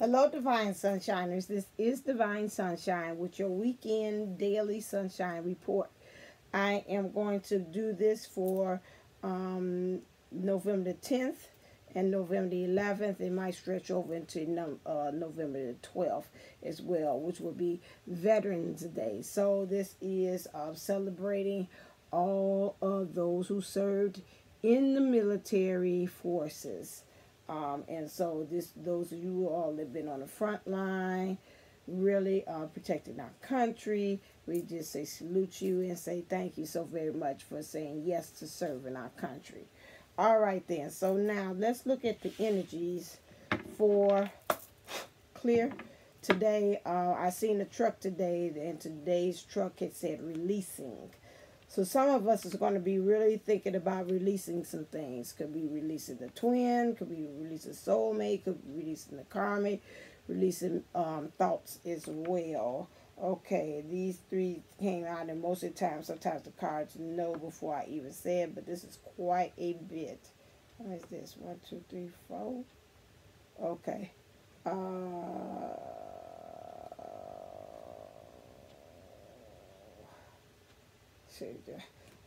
Hello, Divine Sunshiners. This is Divine Sunshine with your weekend daily sunshine report. I am going to do this for November the 10th and November the 11th. It might stretch over into November the 12th as well, which will be Veterans Day. So this is celebrating all of those who served in the military forces. And so those of you all that have been on the front line, really protecting our country, we just say salute you and say thank you so very much for saying yes to serving our country. All right then, so now let's look at the energies for clear. Today, I seen a truck today, and today's truck had said releasing. So some of us is going to be really thinking about releasing some things. Could be releasing the twin, could be releasing soulmate, could be releasing the karmic, releasing thoughts as well. Okay, these three came out, and most of the time, sometimes the cards know before I even say it, but this is quite a bit. What is this? 1, 2, 3, 4. Okay.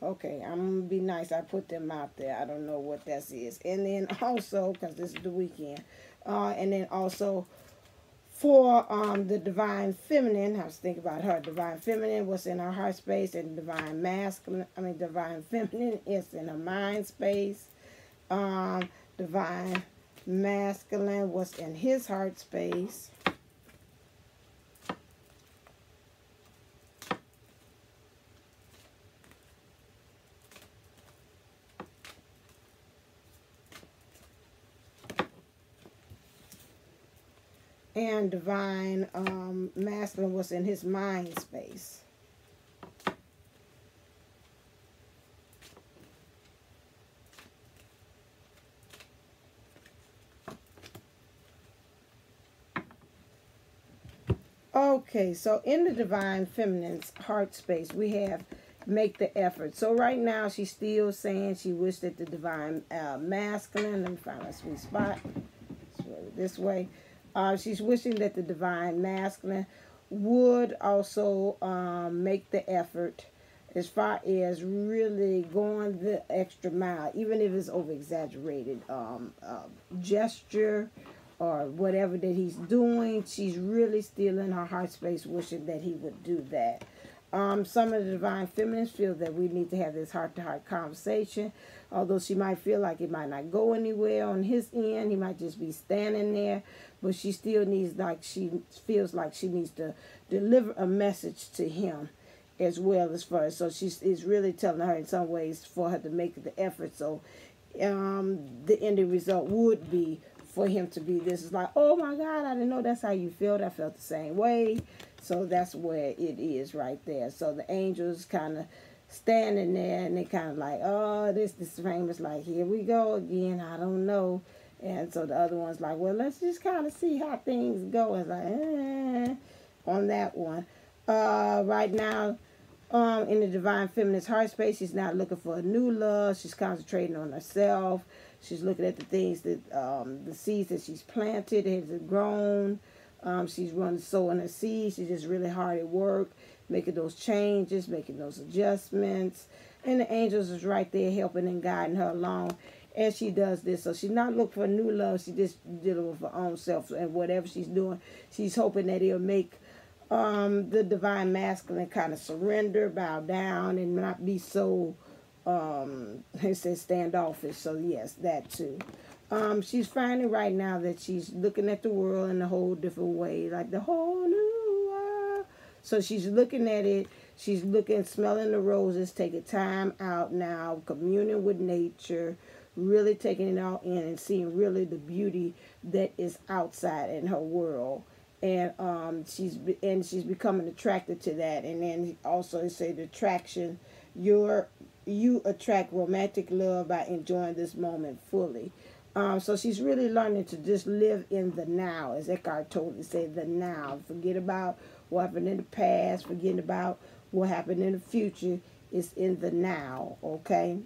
Okay, I'm going to be nice. I put them out there. I don't know what that is. And then also, because this is the weekend, and then also for the Divine Feminine, I was thinking about her. Divine Feminine, what's in her heart space, and Divine Masculine, Divine Feminine is in her mind space. Divine Masculine, what's in his heart space. And Divine Masculine was in his mind space. Okay, so in the Divine Feminine's heart space, we have make the effort. So right now, she's still saying she wished that the Divine Masculine, let me find a sweet spot, this way. She's wishing that the Divine Masculine would also make the effort as far as really going the extra mile, even if it's over-exaggerated gesture or whatever that he's doing. She's really still in her heart space wishing that he would do that. Some of the Divine Feminines feel that we need to have this heart-to-heart conversation, although she might feel like it might not go anywhere on his end. He might just be standing there, but she still needs, she feels like she needs to deliver a message to him as well as first. So she is really telling her in some ways for her to make the effort. So the ending result would be for him to be this. Is like, oh my God, I didn't know that's how you felt. I felt the same way. So that's where it is right there. So the angels kind of standing there, and they kind of like, oh, this famous, like, here we go again. I don't know. And so the other one's like, well, let's just kind of see how things go. It's like, on that one. Right now, in the Divine Feminine's heart space, she's not looking for a new love. She's concentrating on herself. She's looking at the things that, the seeds that she's planted, has grown. She's sowing her seeds. She's just really hard at work, making those changes, making those adjustments. And the angels is right there helping and guiding her along as she does this. So she's not looking for new love. She's just dealing with her own self. And whatever she's doing, she's hoping that it'll make the Divine Masculine kind of surrender, bow down, and not be so, it says standoffish. So yes, that too. She's finding right now that she's looking at the world in a whole different way, like the whole new world. So she's looking at it. She's looking, smelling the roses, taking time out now, communing with nature, really taking it all in and seeing really the beauty that is outside in her world. And she's becoming attracted to that. And then also it said attraction, you attract romantic love by enjoying this moment fully. So she's really learning to just live in the now, as Eckhart Tolle said, the now. Forget about what happened in the past, forget about what happened in the future. It's in the now, okay?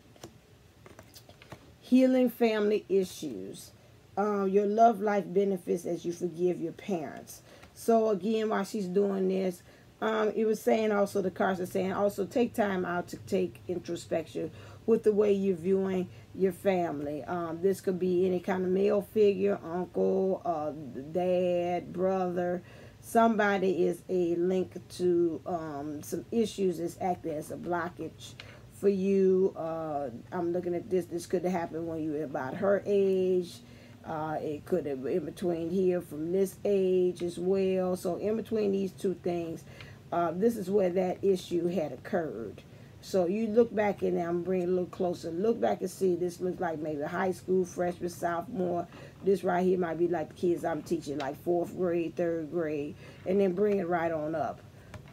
Healing family issues. Your love life benefits as you forgive your parents. So again, while she's doing this, it was saying also, the cards are saying also take time out to take introspection with the way you're viewing your family. This could be any kind of male figure, uncle, dad, brother. Somebody is a link to some issues that's acting as a blockage for you. I'm looking at this. This could have happened when you were about her age. It could have in between here from this age as well. So in between these two things, this is where that issue had occurred. So you look back in there, I'm bringing it a little closer. Look back and see, this looks like maybe high school, freshman, sophomore. This right here might be like the kids I'm teaching, like 4th grade, 3rd grade. And then bring it right on up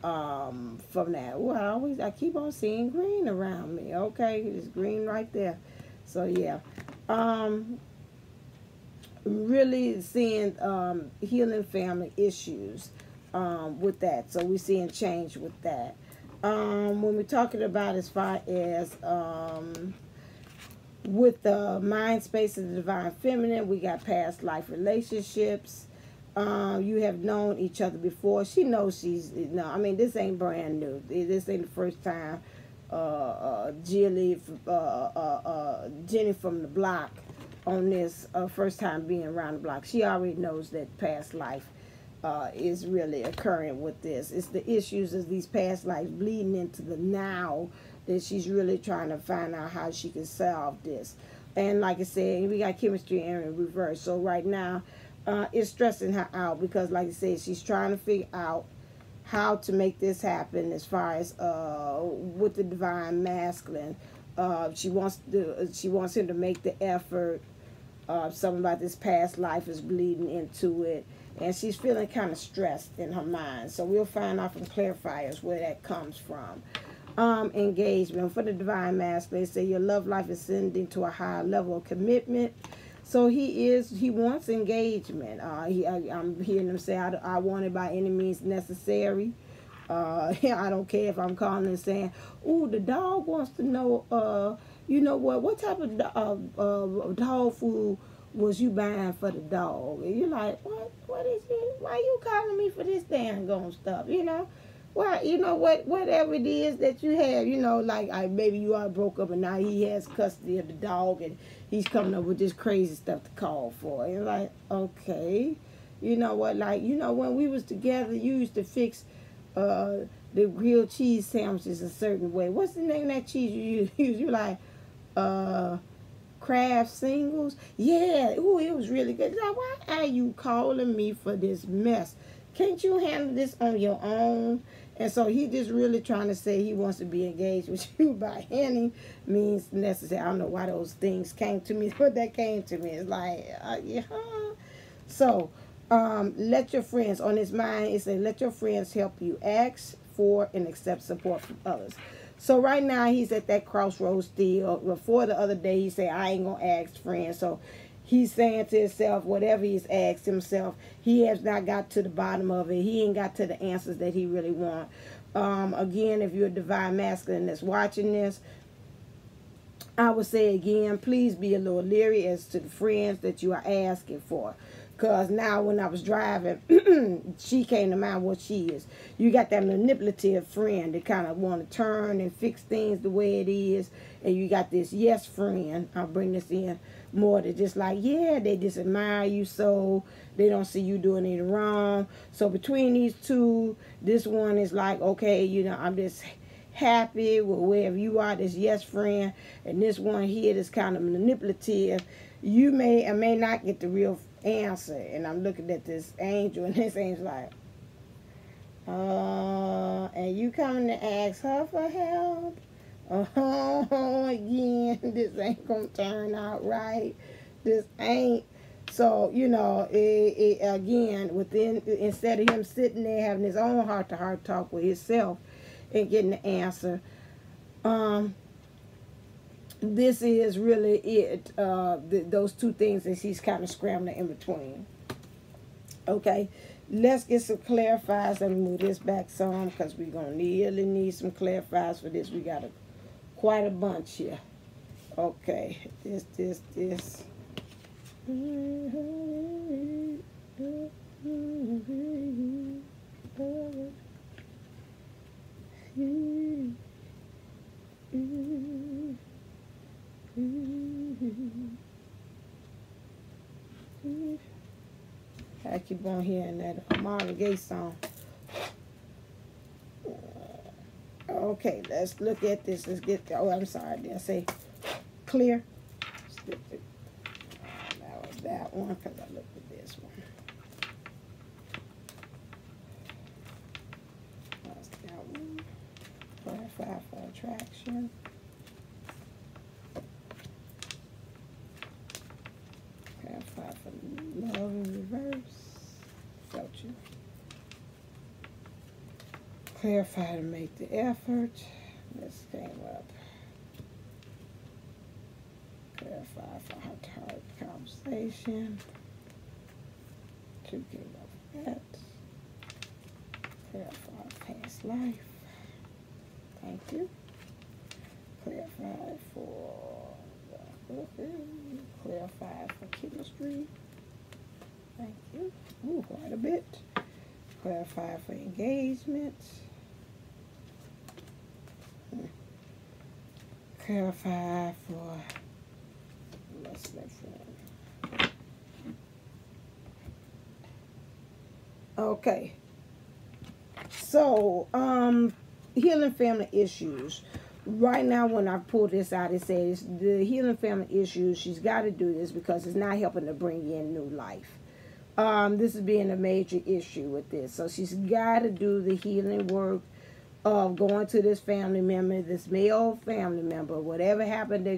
from that. Well, I keep on seeing green around me. Okay, it's green right there. So yeah. Really seeing healing family issues with that. So we're seeing change with that. When we're talking about as far as with the mind space of the divine feminine, we got past life relationships. You have known each other before. She knows she's, no, I mean, this ain't brand new. This ain't the first time Jenny from the block on this first time being around the block. She already knows that past life is really occurring with this. It's the issues of these past lives bleeding into the now that she's really trying to find out how she can solve this. And like I said, we got chemistry in reverse. So right now, it's stressing her out because, like I said, she's trying to figure out how to make this happen as far as with the divine masculine. She wants him to make the effort. Something about this past life is bleeding into it. And she's feeling kind of stressed in her mind. So we'll find out from clarifiers where that comes from. Engagement. For the divine masculine, they say your love life is ascending to a higher level of commitment. So he wants engagement. I'm hearing him say, I want it by any means necessary. I don't care if I'm calling and saying, ooh, the dog wants to know, you know what type of dog food was you buying for the dog? And you're like, what is it? Why you calling me for this damn gone stuff? You know, well, you know whatever it is that you have, you know, like maybe you all broke up and now he has custody of the dog and he's coming up with this crazy stuff to call for. And you're like, okay, you know what? Like, you know, when we was together, you used to fix the grilled cheese sandwiches a certain way. What's the name of that cheese you use? You like Kraft Singles? Yeah. Ooh, it was really good. Like, why are you calling me for this mess? Can't you handle this on your own? And so he just really trying to say he wants to be engaged with you by any means necessary. I don't know why those things came to me, but that came to me. It's like, yeah. So, let your friends, on his mind, it says, let your friends help you ask for and accept support from others. So right now, he's at that crossroads still. Before the other day, he said, I ain't going to ask friends. So he's saying to himself, whatever he's asked himself, he has not got to the bottom of it. He ain't got to the answers that he really wants. Again, if you're a divine masculine that's watching this, I would say again, please be a little leery as to the friends that you are asking for. Because now when I was driving, she came to mind what she is. You got that manipulative friend that kind of want to turn and fix things the way it is. And you got this yes friend. I'll bring this in more to just like, yeah, they just admire you so. They don't see you doing anything wrong. So between these two, this one is like, okay, you know, I'm just happy with wherever you are, this yes friend. And this one here that's kind of manipulative. You may or may not get the real answer. And I'm looking at this angel, and this angel's like, and you coming to ask her for help? Oh, again, this ain't gonna turn out right. This ain't. So, you know, again, instead of him sitting there having his own heart-to-heart talk with himself and getting the answer, this is really it. Those two things that he's kind of scrambling in between. Okay, let's get some clarifiers. Let me move this back some because we're going to really need some clarifiers for this. We got quite a bunch here. Okay, this. I keep on hearing that Marvin Gaye song. Okay, let's look at this. Let's get. Oh, I'm sorry. Did I say clear? That was that one because I looked at this one. That's that one. Clarify for attraction. Clarify for love in reverse. Felt you. Clarify to make the effort. This came up. Clarify for heart-to-heart conversation. 2 came up for that. Clarify past life. Thank you. Clarify for clarify for chemistry. Thank you. Ooh, quite a bit. Clarify for engagement. Clarify for what's that for? Okay. So, healing family issues. Right now, when I pull this out, it says the healing family issues, she's got to do this because it's not helping to bring in new life. This is being a major issue with this. So she's got to do the healing work of going to this family member, this male family member, whatever happened that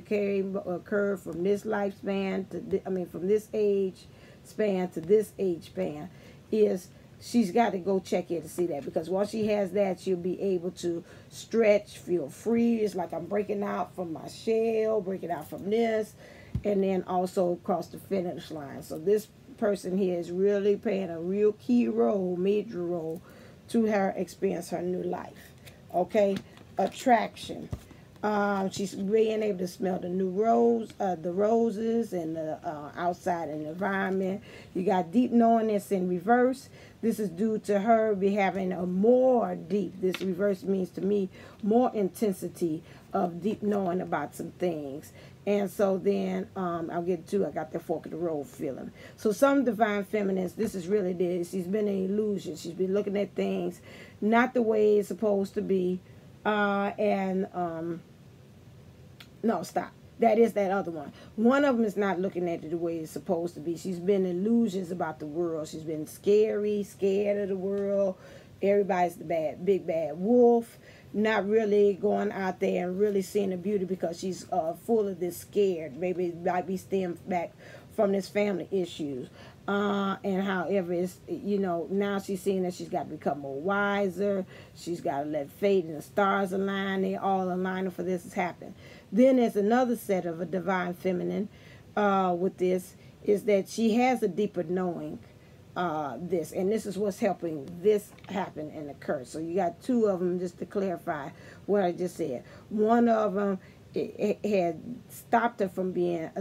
occurred from this lifespan to, from this age span to this age span, is she's got to go check in to see that, because once she has that, she'll be able to stretch, feel free. It's like I'm breaking out from my shell, breaking out from this, and then also across the finish line. So this person here is really playing a real key role, major role, to her experience her new life. Okay, attraction. She's being able to smell the new the roses and the outside and environment. You got deep knowingness in reverse. This is due to her be having a more deep, this reverse means to me, more intensity of deep knowing about some things. And so then, I'll get to, I got the fork of the road feeling. So some divine feminines, this is really this. She's been an illusion. She's been looking at things not the way it's supposed to be. No, stop. That is that other one. One of them is not looking at it the way it's supposed to be. She's been illusions about the world. She's been scared of the world. Everybody's the big bad wolf. Not really going out there and really seeing the beauty, because she's full of this scared. Maybe it might be stemmed back from this family issues. And however, it's, now she's seeing that she's got to become more wiser. She's got to let fate and the stars align. They all aligning for this to happen. Then there's another set of a divine feminine with this, is that she has a deeper knowing this. And this is what's helping this happen and occur. So you got two of them, just to clarify what I just said. One of them, it had stopped her from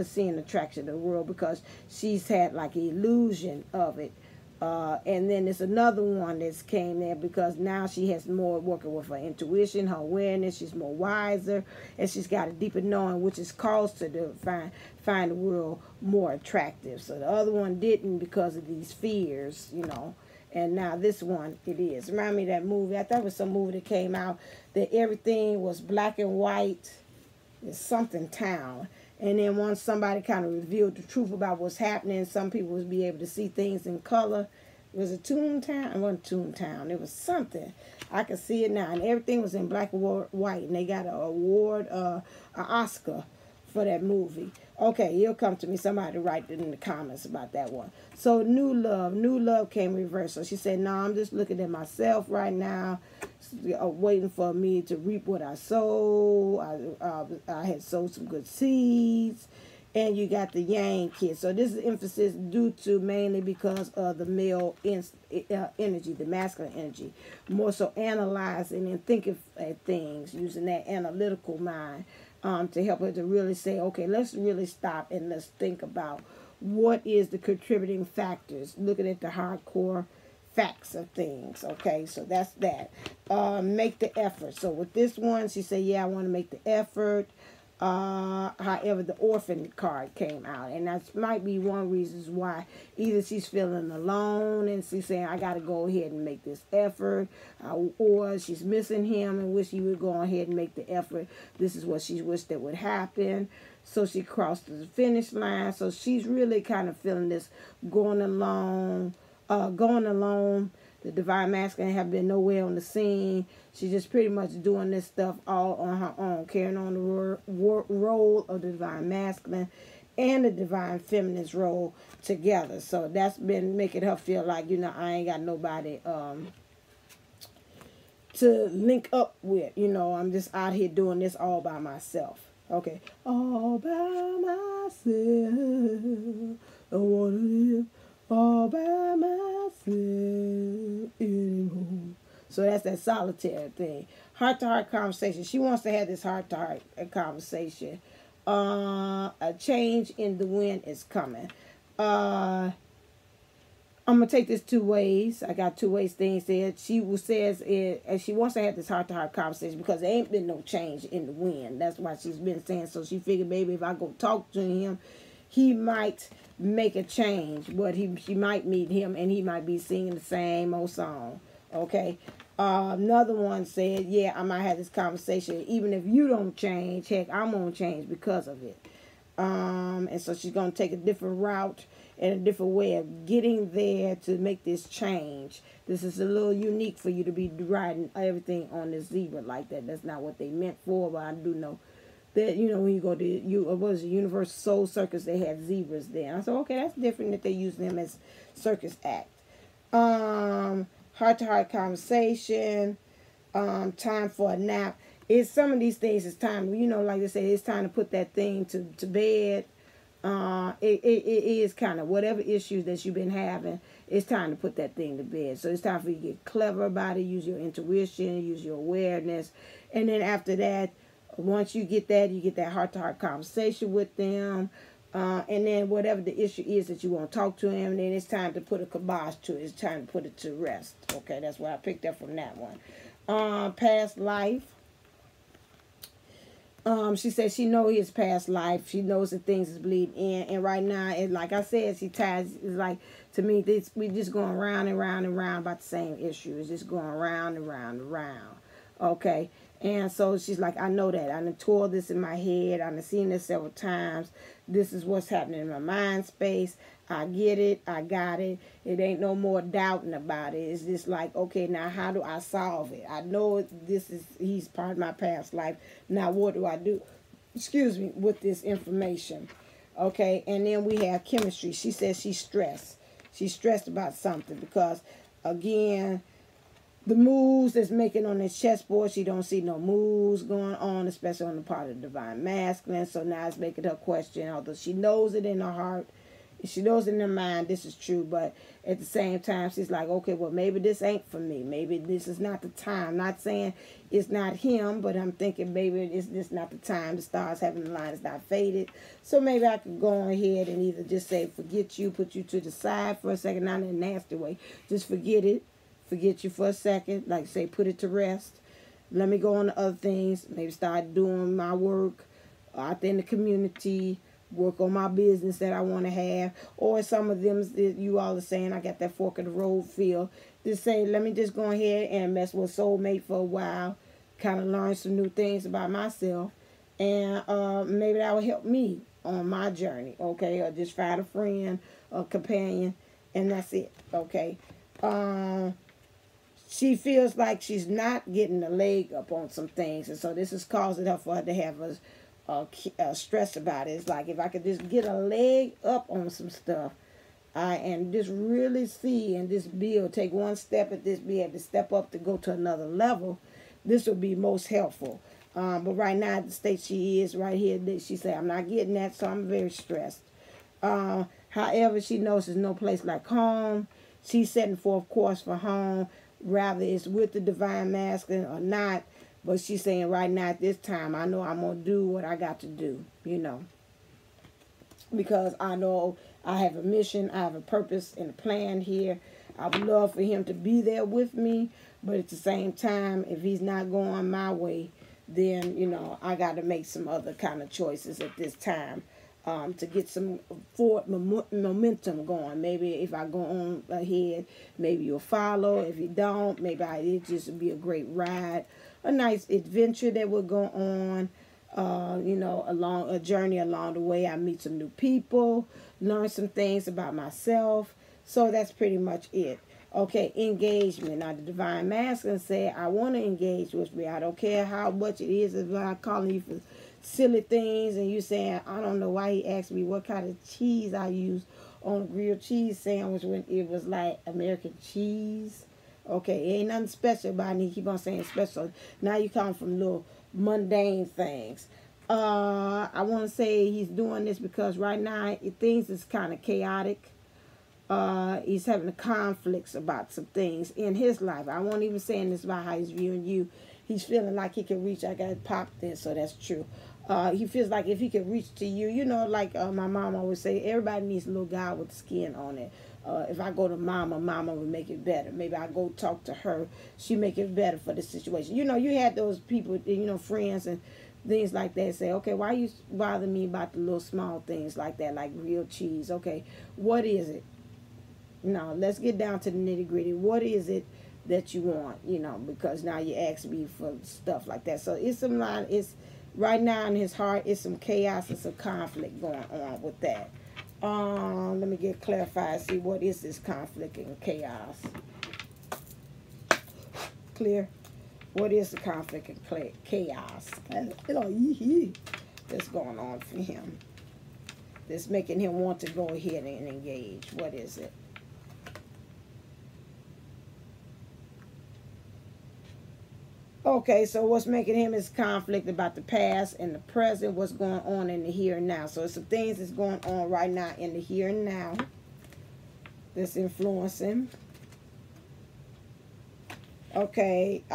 seeing attraction to the world, because she's had like an illusion of it. And then there's another one that's came there because now she has more working with her intuition, her awareness. She's more wiser, and she's got a deeper knowing, which is caused her to find the world more attractive. So the other one didn't, because of these fears, and now this one, it is. Remind me of that movie. I thought it was some movie that came out that everything was black and white. It's something town. And then once somebody kind of revealed the truth about what's happening, some people would be able to see things in color. It was a Toontown? It wasn't Toontown. It was something. I could see it now. And everything was in black and white. And they got an award, an Oscar for that movie. Okay, it'll come to me. Somebody write it in the comments about that one. So new love came reversed. So she said, no, I'm just looking at myself right now, waiting for me to reap what I sow. I had sowed some good seeds. And you got the Yang kid. So this is emphasis due to mainly because of the male energy, the masculine energy. More so analyzing and thinking at things, using that analytical mind to help her to really say, okay, let's really stop and let's think about what is the contributing factors, looking at the hardcore facts of things. Okay, so that's that. Make the effort. So with this one, she said, yeah, I want to make the effort. However, the orphan card came out, and that might be one reason why. Either she's feeling alone and she's saying, I got to go ahead and make this effort, or she's missing him and wish he would go ahead and make the effort. This is what she wished that would happen. So she crossed the finish line. So she's really kind of feeling this going along. The divine masculine have been nowhere on the scene. She's just pretty much doing this stuff all on her own, carrying on the role of the divine masculine and the divine feminine's role together. So that's been making her feel like, you know, I ain't got nobody to link up with. You know, I'm just out here doing this all by myself. Okay, all by myself. I want to live all by myself anymore. So that's that solitary thing. Heart-to-heart conversation. She wants to have this heart-to-heart conversation. A change in the wind is coming. I'm going to take this two ways. I got two ways things there. She says and she wants to have this heart-to-heart conversation because there ain't been no change in the wind. That's why she's been saying. So she figured maybe if I go talk to him, he might make a change. But she might meet him and he might be singing the same old song. Okay. Another one said, yeah, I might have this conversation. Even if you don't change, heck, I'm going to change because of it. And so she's going to take a different route and a different way of getting there to make this change. This is a little unique for you to be riding everything on the zebra like that. That's not what they meant for, but I do know that, you know, when you go to Universal Soul Circus, they had zebras there. And I said, okay, that's different that they use them as circus act. Heart-to-heart conversation, time for a nap. It's some of these things, it's time, you know, like they say, it's time to put that thing to bed. It is kind of whatever issues that you've been having, it's time to put that thing to bed. So it's time for you to get clever about it, use your intuition, use your awareness. And then after that, once you get that heart-to-heart conversation with them. And then whatever the issue is that you want to talk to him, then it's time to put a kibosh to it. It's time to put it to rest. Okay, that's what I picked up from that one. Past life. She says she knows his past life. She knows that things is bleeding in. And right now, and like I said, she ties, it's like, to me, we just going round and round and round about the same issue. It's just going round and round and round. Okay. And so she's like, I know that. I done tore this in my head. I done seen this several times. This is what's happening in my mind space. I get it. I got it. It ain't no more doubting about it. It's just like, okay, now how do I solve it? I know he's part of my past life. Now what do I do? Excuse me, with this information. Okay, and then we have chemistry. She says she's stressed. She's stressed about something because, again, the moves that's making on this chessboard, she don't see no moves going on, especially on the part of the divine masculine. So now it's making her question, although she knows it in her heart, she knows it in her mind, this is true. But at the same time, she's like, okay, well, maybe this ain't for me. Maybe this is not the time. Not saying it's not him, but I'm thinking maybe it's just not the time. The stars haven't aligned, it's not faded. So maybe I could go on ahead and either just say, forget you, put you to the side for a second, not in a nasty way. Just forget it. Forget you for a second, like say, put it to rest. Let me go on to other things. Maybe start doing my work out there in the community, work on my business that I want to have. Or some of them that you all are saying, I got that fork in the road feel. Just say, let me just go ahead and mess with soulmate for a while, kind of learn some new things about myself. And maybe that will help me on my journey, okay? Or just find a friend, a companion, and that's it, okay? She feels like she's not getting a leg up on some things. And so this is causing her for her to have a stress about it. It's like, if I could just get a leg up on some stuff and just really see and just take one step at this, be able to step up to go to another level, this would be most helpful. But right now, at the state she is right here, she said, I'm not getting that, so I'm very stressed. However, she knows there's no place like home. She's setting forth course for home. Rather it's with the divine masculine or not. But she's saying right now at this time, I know I'm going to do what I got to do, you know. because I know I have a mission, I have a purpose and a plan here. I would love for him to be there with me, but at the same time, if he's not going my way, then, you know, I got to make some other kind of choices at this time to get some forward momentum going. Maybe if I go on ahead, maybe you'll follow. If you don't, maybe it just be a great ride, a nice adventure that will go on. You know, along a journey along the way. I meet some new people, learn some things about myself. So that's pretty much it. Okay, engagement. Now, the Divine Masculine said, I want to engage with me. I don't care how much it is. If I'm calling you for silly things and you saying, I don't know why he asked me what kind of cheese I use on a grilled cheese sandwich when it was like American cheese. Okay, it ain't nothing special about it. He keep on saying special. Now you come from little mundane things. I want to say he's doing this because right now things is kind of chaotic. He's having conflicts about some things in his life. I won't even saying this about how he's viewing you. He's feeling like he can reach. I got popped in, so that's true. He feels like if he could reach to you, you know, like my mom always say, everybody needs a little guy with skin on it. If I go to mama would make it better. Maybe I go talk to her. She make it better for the situation. You know, you had those people, you know, friends and things like that say, okay, why you bother me about the little small things like that, like grilled cheese? Okay, what is it? Now, let's get down to the nitty gritty. What is it that you want? You know, because now you ask me for stuff like that. So it's some line. It's right now in his heart. It's some chaos and some conflict going on with that. Let me get clarified. See, what is this conflict and chaos? Clear. What is the conflict and chaos? That's going on for him. That's making him want to go ahead and engage. What is it? Okay, so what's making him is conflict about the past and the present, what's going on in the here and now. So it's some things that's going on right now in the here and now that's influencing. Okay,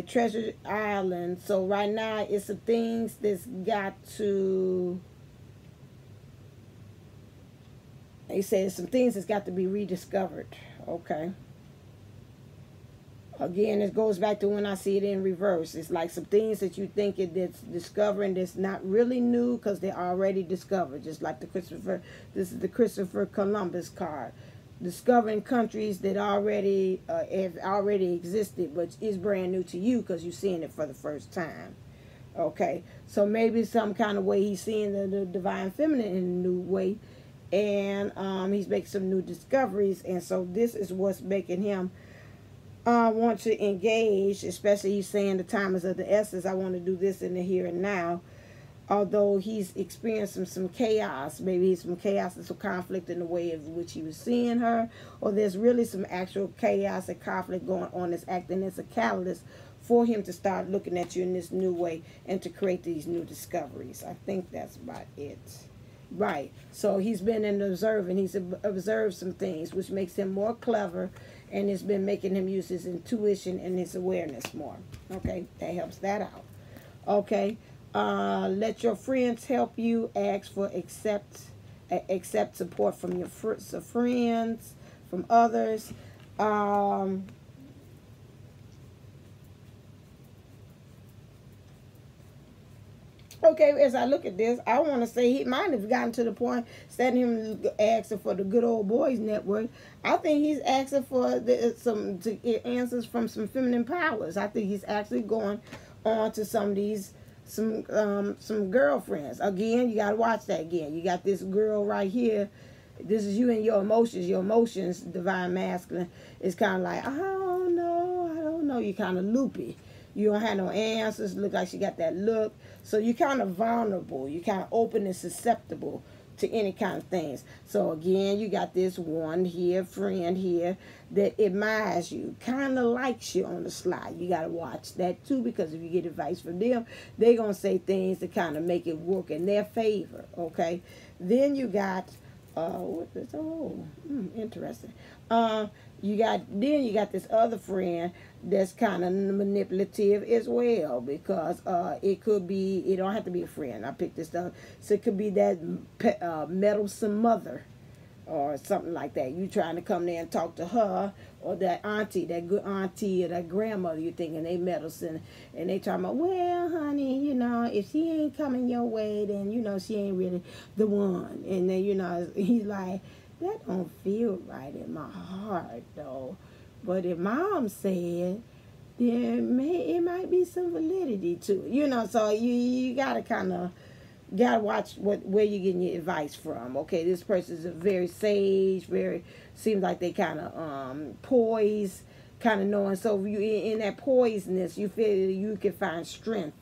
Treasure Island. So right now it's some things that's got to, they say some things that's got to be rediscovered. Okay. Again, it goes back to when I see it in reverse. It's like some things that you think that's discovering that's not really new because they're already discovered. Just like this is the Christopher Columbus card. Discovering countries that already have already existed, but is brand new to you because you're seeing it for the first time. Okay, so maybe some kind of way he's seeing the Divine Feminine in a new way, and he's making some new discoveries, and so this is what's making him want to engage, especially he's saying the time is of the essence. I want to do this in the here and now. Although he's experiencing some chaos, maybe some chaos and some conflict in the way of which he was seeing her, or there's really some actual chaos and conflict going on that's acting as a catalyst for him to start looking at you in this new way and to create these new discoveries. I think that's about it. Right. So he's been in observing. He's observed some things, which makes him more clever, and it's been making him use his intuition and his awareness more. Okay, that helps that out. Okay, let your friends help you. Ask for accept support from your friends, from others. Okay, as I look at this, I want to say he might have gotten to the point, instead of him asking for the good old boys network, I think he's asking for some answers from some feminine powers. I think he's actually going on to some of these, some girlfriends. Again, you got to watch that again. You got this girl right here. This is you and your emotions. Your emotions, Divine Masculine, is kind of like, I don't know. You're kind of loopy. You don't have no answers. Look like she got that look. So you're kind of vulnerable. You're kind of open and susceptible to any kind of things. So again, you got this one here, friend here, that admires you, kind of likes you on the slide. You got to watch that too, because if you get advice from them, they're going to say things to kind of make it work in their favor. Okay. Then you got, what is, interesting. You got this other friend that's kind of manipulative as well, because it could be, it don't have to be a friend. I picked this up, so it could be that meddlesome mother or something like that. You trying to come there and talk to her, or that auntie, that good auntie, or that grandmother. You thinking they meddlesome, and they talking about, well, honey, you know, if she ain't coming your way, then you know she ain't really the one. And then, you know, he's like, that don't feel right in my heart though. But if mom said, then it might be some validity to it. You know, so you gotta kind of watch where you're getting your advice from. Okay, this person is a very sage, very, seems like they kind of poised, kind of knowing. So you in that poisedness, you feel you can find strength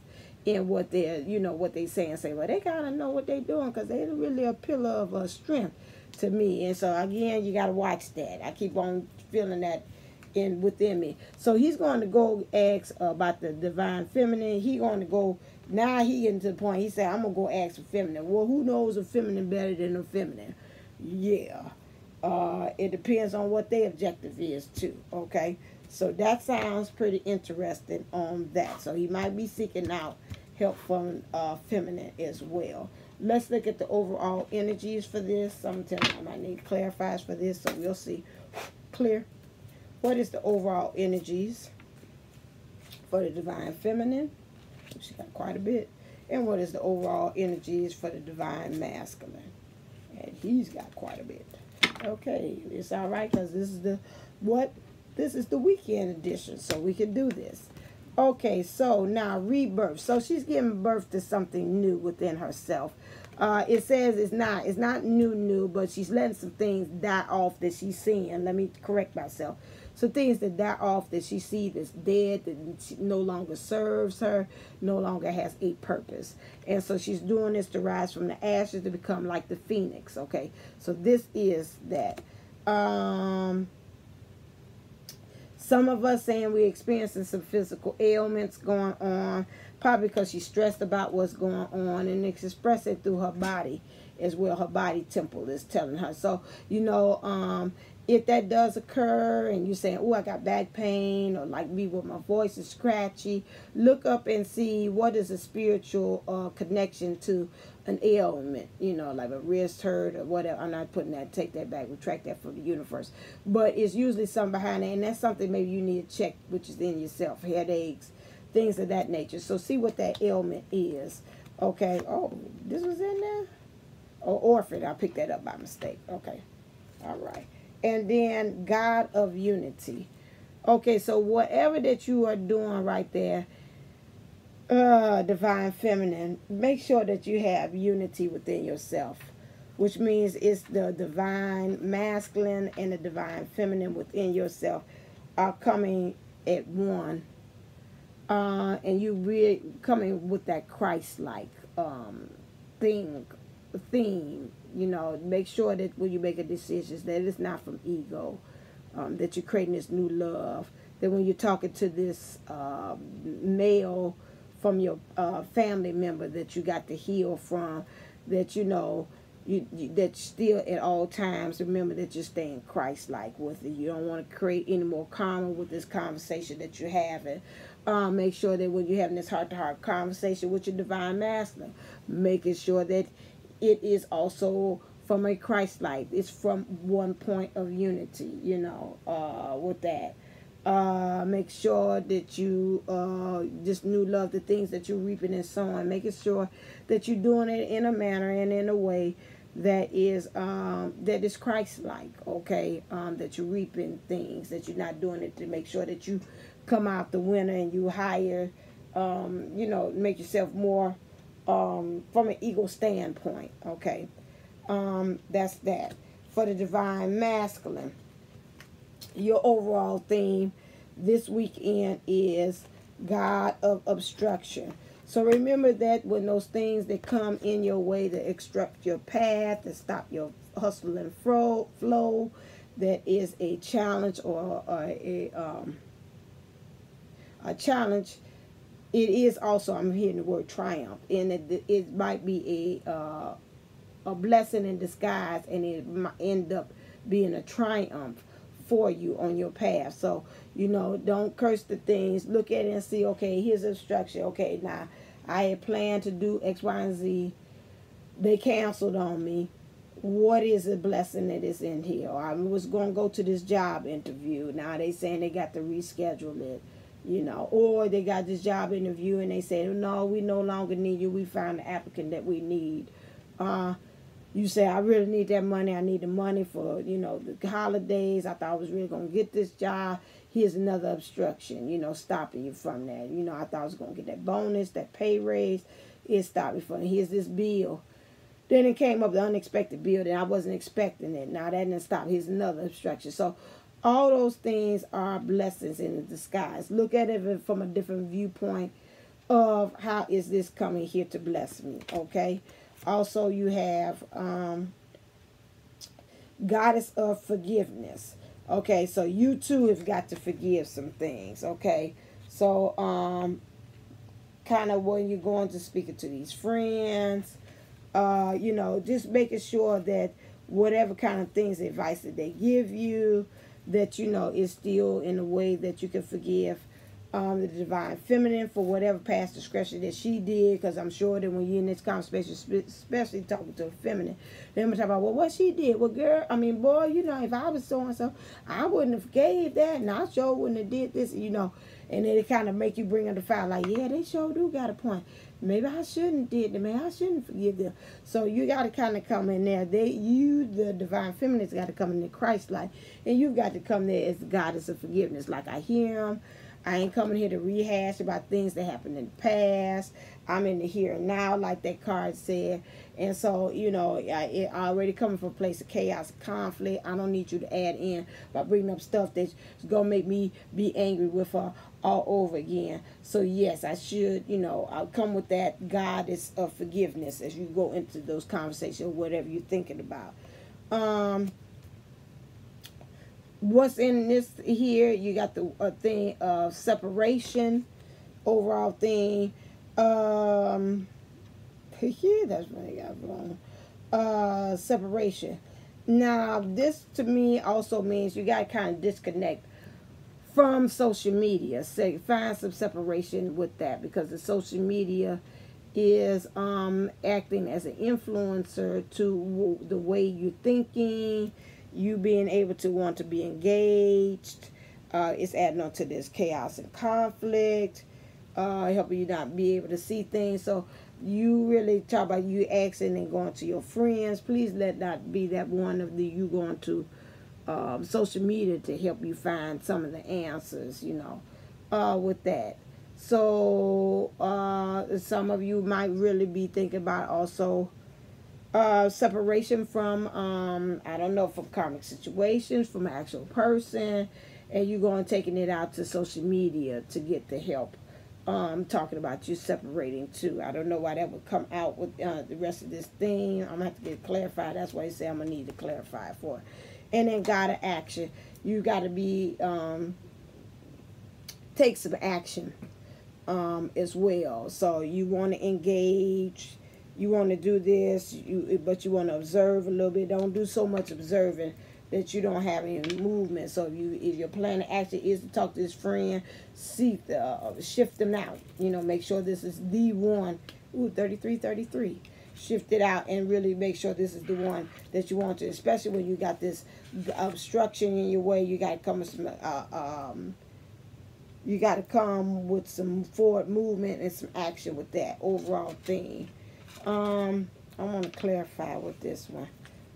in what they're, you know, what they say, and say, well, they kind of know what they're doing, because they're really a pillar of strength to me. And so again, you got to watch that. I keep on feeling that within me. So he's going to go ask about the divine feminine. He going to go, now he getting to the point, he said, I'm going to go ask for feminine. Well, who knows a feminine better than a feminine? Yeah. It depends on what their objective is too. Okay. So that sounds pretty interesting on that. So he might be seeking out help from feminine as well. Let's look at the overall energies for this. I'm telling you, I might need clarifiers for this, so we'll see. Clear. What is the overall energies for the divine feminine? She got quite a bit. And what is the overall energies for the divine masculine? And he's got quite a bit. Okay, it's all right, because this is the weekend edition, so we can do this. Okay, so now rebirth. So she's giving birth to something new within herself. It says it's not new, but she's letting some things die off that she's seeing. Let me correct myself. So things that die off that she sees that's dead, that no longer serves her, no longer has a purpose. And so she's doing this to rise from the ashes to become like the phoenix. Okay, so this is that. Some of us saying we're experiencing some physical ailments going on, probably because she's stressed about what's going on, and it's expressing through her body as well. Her body temple is telling her. So, you know, if that does occur and you're saying, oh, I got back pain, or like me with my voice is scratchy, look up and see what is a spiritual connection to an ailment, you know, like a wrist hurt or whatever. I'm not putting that, take that back, retract that from the universe. But it's usually something behind it, and that's something maybe you need to check, which is in yourself, headaches, things of that nature. So see what that ailment is. Okay, oh, this was in there? Oh, orphan, I picked that up by mistake. Okay, all right. And then God of unity. Okay, so whatever that you are doing right there, divine feminine, make sure that you have unity within yourself, which means it's the divine masculine and the divine feminine within yourself are coming at one, and you really coming with that Christ-like theme. You know, make sure that when you make a decision that it's not from ego, that you're creating this new love, that when you're talking to this male from your family member that you got to heal from, that you know, that still at all times remember that you're staying Christ-like with it. You don't want to create any more karma with this conversation that you're having. Make sure that when you're having this heart-to-heart conversation with your divine masculine, making sure that it is also from a Christ-like. It's from one point of unity, you know, with that. Make sure that you just new love the things that you're reaping and sowing, making sure that you're doing it in a manner and in a way that is Christ-like. Okay, that you're reaping things, that you're not doing it to make sure that you come out the winner and you higher, you know, make yourself more from an ego standpoint. Okay, that's that. For the divine masculine, your overall theme this weekend is God of obstruction. So remember that when those things that come in your way to obstruct your path, to stop your hustle and flow, that is a challenge or a challenge. It is also, I'm hearing the word triumph, and it might be a blessing in disguise, and it might end up being a triumph for you on your path. So, you know, don't curse the things. Look at it and see, okay, here's instruction. Okay, now I had planned to do X, Y, and Z. They canceled on me. What is the blessing that is in here? Or I was going to go to this job interview. Now they saying they got to reschedule it, you know. Or they got this job interview and they said, no, we no longer need you. We found the applicant that we need. You say, I really need that money. I need the money for, you know, the holidays. I thought I was really going to get this job. Here's another obstruction, you know, stopping you from that. You know, I thought I was going to get that bonus, that pay raise. It stopped me from it. Here's this bill. Then it came up, the unexpected bill, that I wasn't expecting it. Now that didn't stop. Here's another obstruction. So all those things are blessings in disguise. Look at it from a different viewpoint of how is this coming here to bless me, okay? Also, you have Goddess of Forgiveness. Okay, so you too have got to forgive some things, okay? So, kind of when you're going to speak to these friends, you know, just making sure that whatever kind of things, advice that they give you, that, you know, is still in a way that you can forgive the divine feminine for whatever past discretion that she did, because I'm sure that when you're in this conversation, especially talking to a feminine, they're going to talk about, well, what she did. Well, girl, I mean, boy, you know, if I was so-and-so, I wouldn't have gave that, and I sure wouldn't have did this, you know. And then it kind of make you bring up the file, like, yeah, they sure do got a point. Maybe I shouldn't did them. Maybe I shouldn't forgive them. So you got to kind of come in there. The divine feminine, got to come in the Christ light. And you've got to come there as the goddess of forgiveness. Like I hear them. I ain't coming here to rehash about things that happened in the past. I'm in the here and now, like that card said. And so, you know, it already coming from a place of chaos, conflict. I don't need you to add in by bringing up stuff that's going to make me be angry with her all over again. So, yes, I should, you know, I'll come with that goddess of forgiveness as you go into those conversations, whatever you're thinking about. What's in this here? You got the thing of separation, overall thing. Yeah, that's what I got wrong. Separation. Now, this to me also means you got to kind of disconnect from social media. Say, find some separation with that, because the social media is acting as an influencer to the way you're thinking. You being able to want to be engaged. It's adding on to this chaos and conflict. Helping you not be able to see things. So you really talk about you asking and going to your friends. Please let not be that one of you going to social media to help you find some of the answers, you know, with that. So some of you might really be thinking about also separation from, I don't know, from karmic situations, from an actual person, and you're going taking it out to social media to get the help. Talking about you separating too. I don't know why that would come out with the rest of this thing. I'm going to have to get it clarified. That's why I say I'm going to need to clarify it for it. And then God of action. You got to be, take some action as well. So you want to engage. You want to do this, but you want to observe a little bit. Don't do so much observing that you don't have any movement. So if your plan of action is to talk to this friend, shift them out. You know, make sure this is the one. Ooh, 3333. Shift it out and really make sure this is the one that you want to. Especially when you got this obstruction in your way, you got to come with some. You got to come with some forward movement and some action with that overall thing. I want to clarify with this one.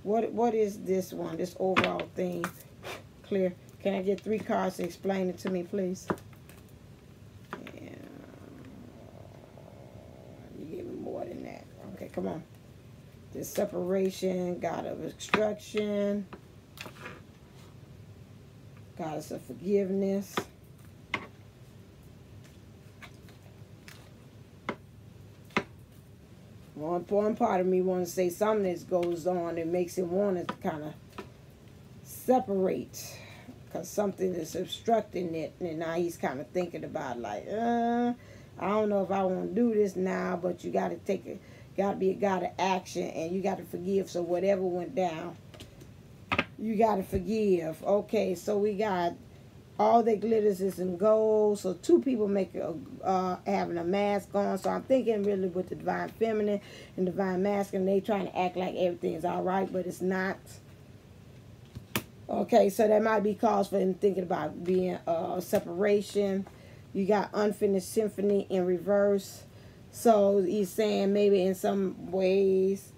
What is this one? This overall thing. Clear. Can I get 3 cards to explain it to me, please? Yeah. You give me more than that. Okay, come on. This separation, God of instruction, Goddess of forgiveness. One part of me wants to say something that goes on that makes him want to kind of separate, because something is obstructing it, and now he's kind of thinking about like, I don't know if I want to do this now, but you got to got to be a God of action, and you got to forgive. So whatever went down, You got to forgive. Okay, so we got all that glitters is in gold. So two people having a mask on. So I'm thinking really with the divine feminine and divine masculine, they trying to act like everything's all right, but it's not. Okay, so that might be cause for him thinking about being separation. You got unfinished symphony in reverse. So he's saying maybe in some ways,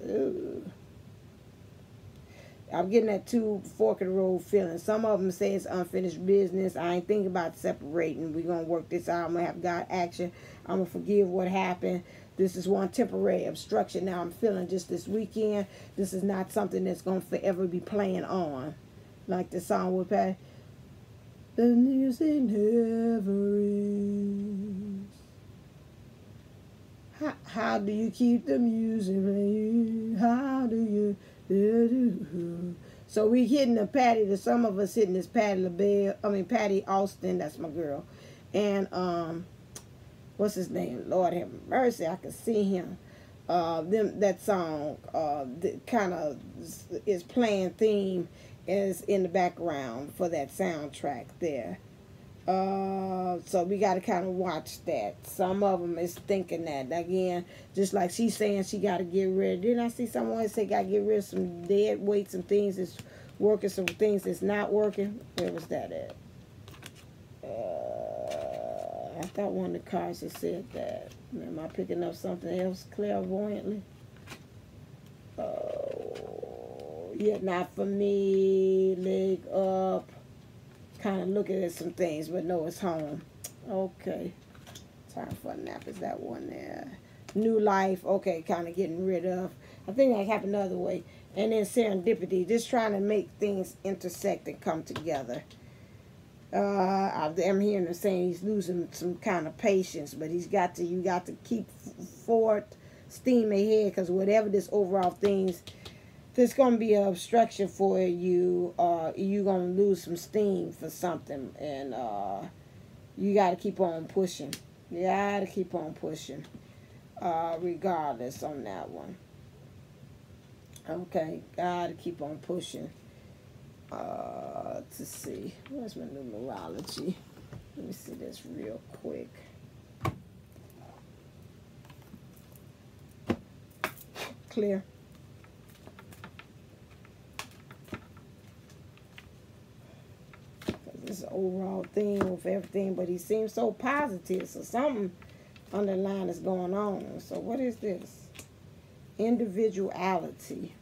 I'm getting that two fork in the road feeling. Some of them say it's unfinished business. I ain't thinking about separating. We're going to work this out. I'm going to have God action. I'm going to forgive what happened. This is one temporary obstruction. Now I'm feeling just this weekend. This is not something that's going to forever be playing on. Like the song with Pat. The music never ends. How do you keep the music playing? How do you... So we hitting the Patty. Some of us hitting this Patty LaBelle. I mean Patty Austin. That's my girl. And what's his name? Lord have mercy. I can see him. That song kind of is playing theme is in the background for that soundtrack there. So we got to kind of watch that. Some of them is thinking that. Again, just like she's saying she got to get rid. Didn't I see someone say got to get rid of some dead weight, some things that's working, some things that's not working? Where was that at? I thought one of the cards had said that. Am I picking up something else clairvoyantly? Oh, yeah, not for me. Leg up. Kind of looking at some things, but no, it's home. Okay. Time for a nap. Is that one there? New life. Okay, kind of getting rid of. I think that happened the other way. And then serendipity. Just trying to make things intersect and come together. I'm hearing him saying he's losing some kind of patience, but you got to keep forward, steam ahead, because whatever this overall things, there's going to be an obstruction for you, you're going to lose some steam for something, and you got to keep on pushing. You got to keep on pushing, regardless on that one. Okay, got to keep on pushing. To see, where's my numerology? Let me see this real quick. Clear. This is an overall theme with everything, but he seems so positive, so something underlying is going on. So what is this? Individuality.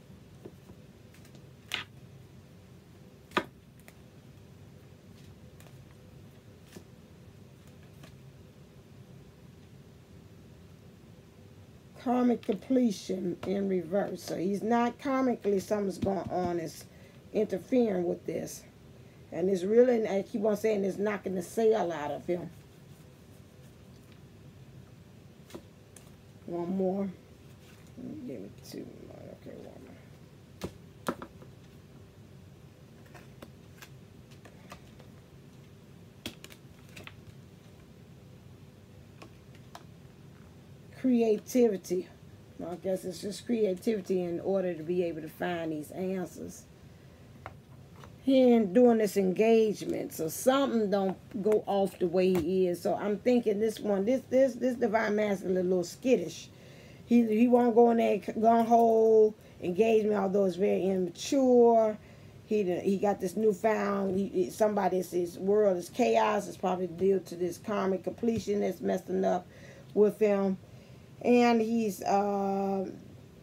Karmic completion in reverse. So he's not karmically, something's going on is interfering with this. And it's really, I keep on saying, it's knocking the sail out of him. One more. Give me two more. Okay, one more. Creativity. I guess it's just creativity in order to be able to find these answers. He ain't doing this engagement, so something don't go off the way he is. So I'm thinking this divine masculine a little skittish. He won't go in there gung-ho engagement, although it's very immature. He got this newfound, somebody says world is chaos. It's probably due to this karmic completion that's messing up with him. And he's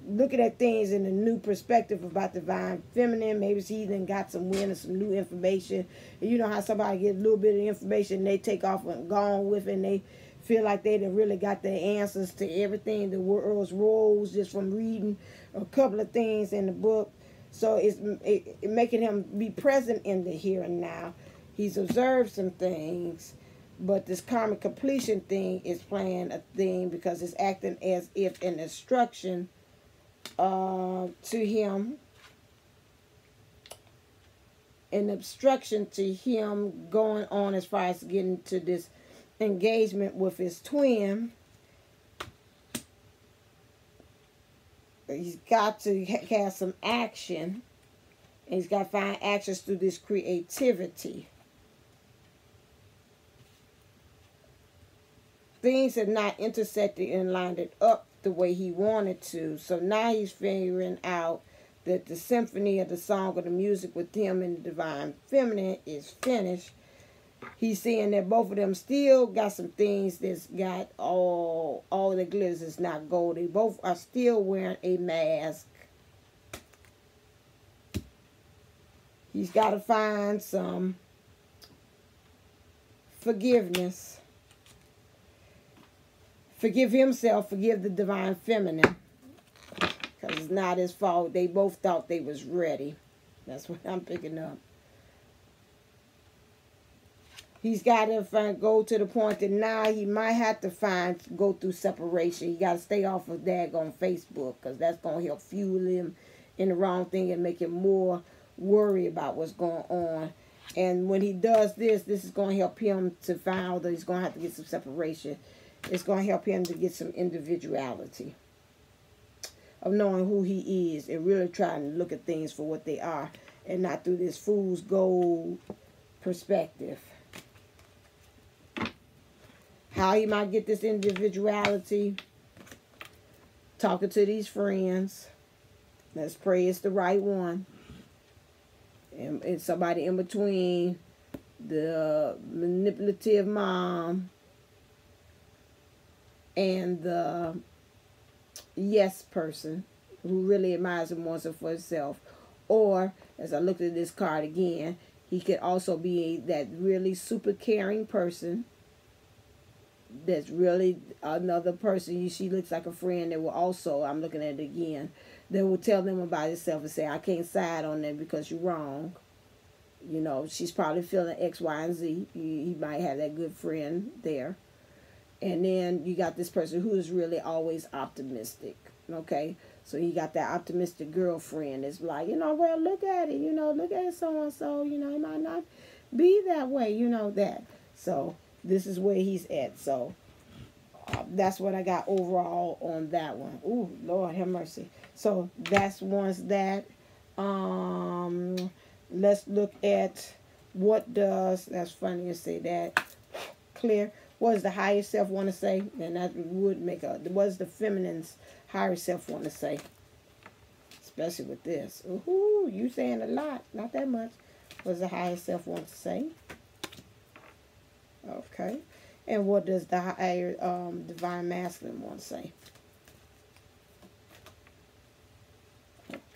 looking at things in a new perspective about divine feminine. Maybe he then got some wind or some new information. And you know how somebody get a little bit of information, they take off and gone with it, and they feel like they done really got the answers to everything, the world's roles, just from reading a couple of things in the book. So it's making him be present in the here and now. He's observed some things, but this karmic completion thing is playing a thing because it's acting as if an instruction to him, an obstruction to him going on as far as getting to this engagement with his twin. He's got to have some action And he's got to find actions through this creativity. Things have not intersected and lined it up the way he wanted to. So now he's figuring out that the symphony of the song or the music with him and the divine feminine is finished. He's seeing that both of them still got some things that's got all the glitters is not gold. They both are still wearing a mask. He's got to find some forgiveness. Forgive himself, forgive the divine feminine. Because it's not his fault. They both thought they was ready. That's what I'm picking up. He's got to go to the point that now he might have to go through separation. He got to stay off of daggone Facebook, because that's going to help fuel him in the wrong thing and make him more worry about what's going on. And when he does this is going to help him to find out that he's going to have to get some separation. It's going to help him to get some individuality of knowing who he is and really trying to look at things for what they are and not through this fool's gold perspective. How he might get this individuality? Talking to these friends. Let's pray it's the right one. And somebody in between the manipulative mom and the yes person who really admires and wants it for himself. Or, as I looked at this card again, he could also be that really super caring person that's really another person. She looks like a friend that will also, I'm looking at it again, that will tell them about itself and say, I can't side on them because you're wrong. You know, she's probably feeling X, Y, and Z. He might have that good friend there. And then you got this person who is really always optimistic. Okay? So you got that optimistic girlfriend that's like, you know, well, look at it. You know, look at it so-and-so. You know, it might not be that way. You know that. So this is where he's at. So that's what I got overall on that one. Ooh, Lord have mercy. So that's one's that. Let's look at what does, that's funny to say that, clear. What does the higher self want to say? And that would make a, what does the feminine's higher self want to say? Especially with this. Ooh, you saying a lot, not that much. What does the higher self want to say? Okay. And what does the higher divine masculine want to say?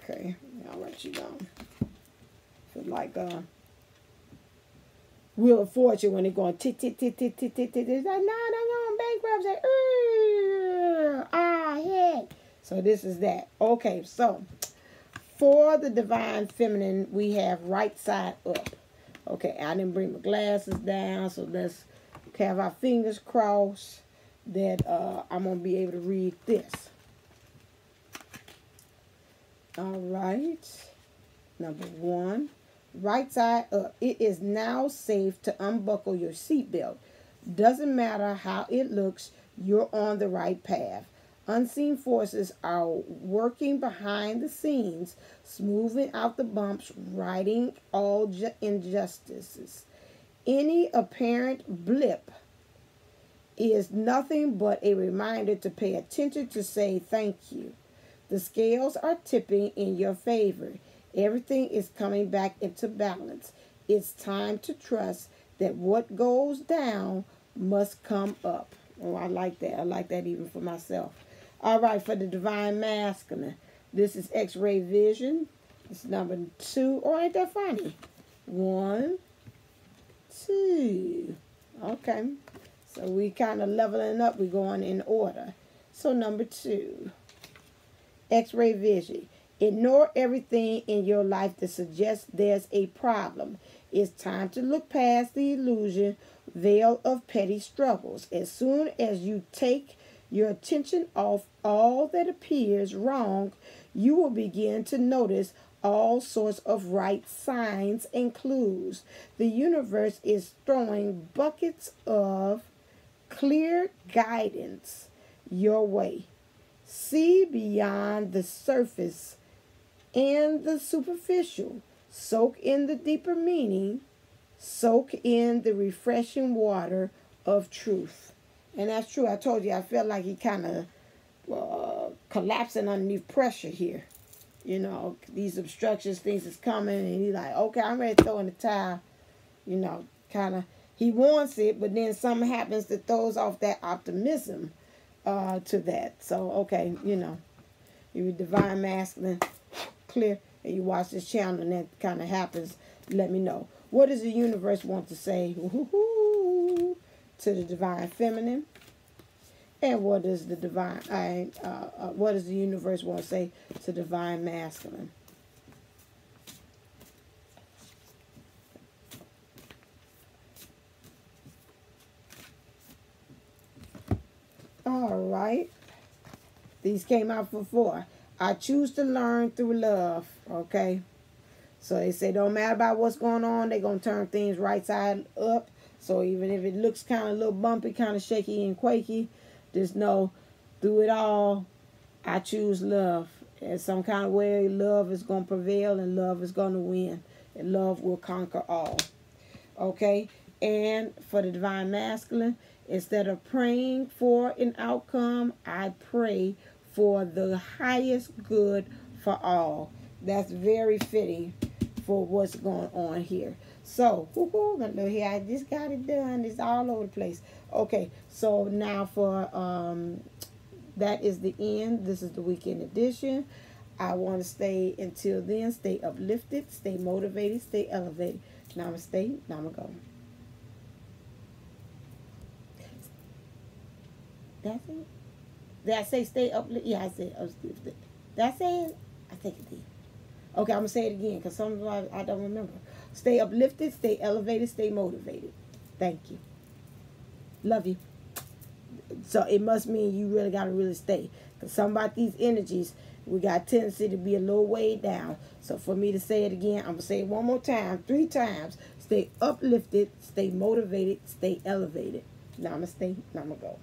Okay, I'll write you down. Feel like Wheel of Fortune when they're going tick, tick, tick, tick, tick, tick, tick. It's like, no, I'm bankruptcy. Head. So this is that. Okay, so for the divine feminine, we have right side up. Okay, I didn't bring my glasses down, so let's have our fingers crossed that I'm going to be able to read this. All right. Number 1. Right side up. It is now safe to unbuckle your seatbelt. Doesn't matter how it looks, you're on the right path. Unseen forces are working behind the scenes, smoothing out the bumps, righting all injustices. Any apparent blip is nothing but a reminder to pay attention, to say thank you. The scales are tipping in your favor. Everything is coming back into balance. It's time to trust that what goes down must come up. Oh, I like that. I like that even for myself. All right, for the divine masculine, this is X-ray vision. It's number 2. Oh, ain't that funny? 1, 2. Okay. So we kind of leveling up. We're going in order. So number 2. X-ray vision. Ignore everything in your life that suggests there's a problem. It's time to look past the illusion veil of petty struggles. As soon as you take your attention off all that appears wrong, you will begin to notice all sorts of right signs and clues. The universe is throwing buckets of clear guidance your way. See beyond the surface and the superficial. Soak in the deeper meaning. Soak in the refreshing water of truth. And that's true. I told you, I felt like he kind of collapsing underneath pressure here. You know, these obstructions, things is coming, and he's like, okay, I'm ready to throw in the towel. You know, kind of, he wants it, but then something happens that throws off that optimism to that. So, okay, you know, you divine masculine, clear, and you watch this channel, and that kind of happens, let me know. What does the universe want to say to the divine feminine? And what does the divine, what does the universe want to say to divine masculine? All right. These came out for 4. I choose to learn through love. Okay. So they say don't matter about what's going on, they're going to turn things right side up. So even if it looks kind of a little bumpy, kind of shaky and quaky, just know through it all, I choose love. In some kind of way, love is going to prevail and love is going to win. And love will conquer all. Okay? And for the divine masculine, instead of praying for an outcome, I pray for the highest good for all. That's very fitting for what's going on here. So, here, I just got it done. It's all over the place. Okay, so now for, that is the end. This is the weekend edition. I want to stay until then. Stay uplifted, stay motivated, stay elevated. Namaste, Namago. That's it? Did I say stay uplifted? Yeah, I said uplifted. Did I say it? I think it did. Okay, I'm going to say it again because sometimes I don't remember. Stay uplifted, stay elevated, stay motivated. Thank you. Love you. So it must mean you really got to really stay. Because some about these energies, we got a tendency to be a little weighed down. So for me to say it again, I'm going to say it one more time, 3 times. Stay uplifted, stay motivated, stay elevated. Namaste, Namago.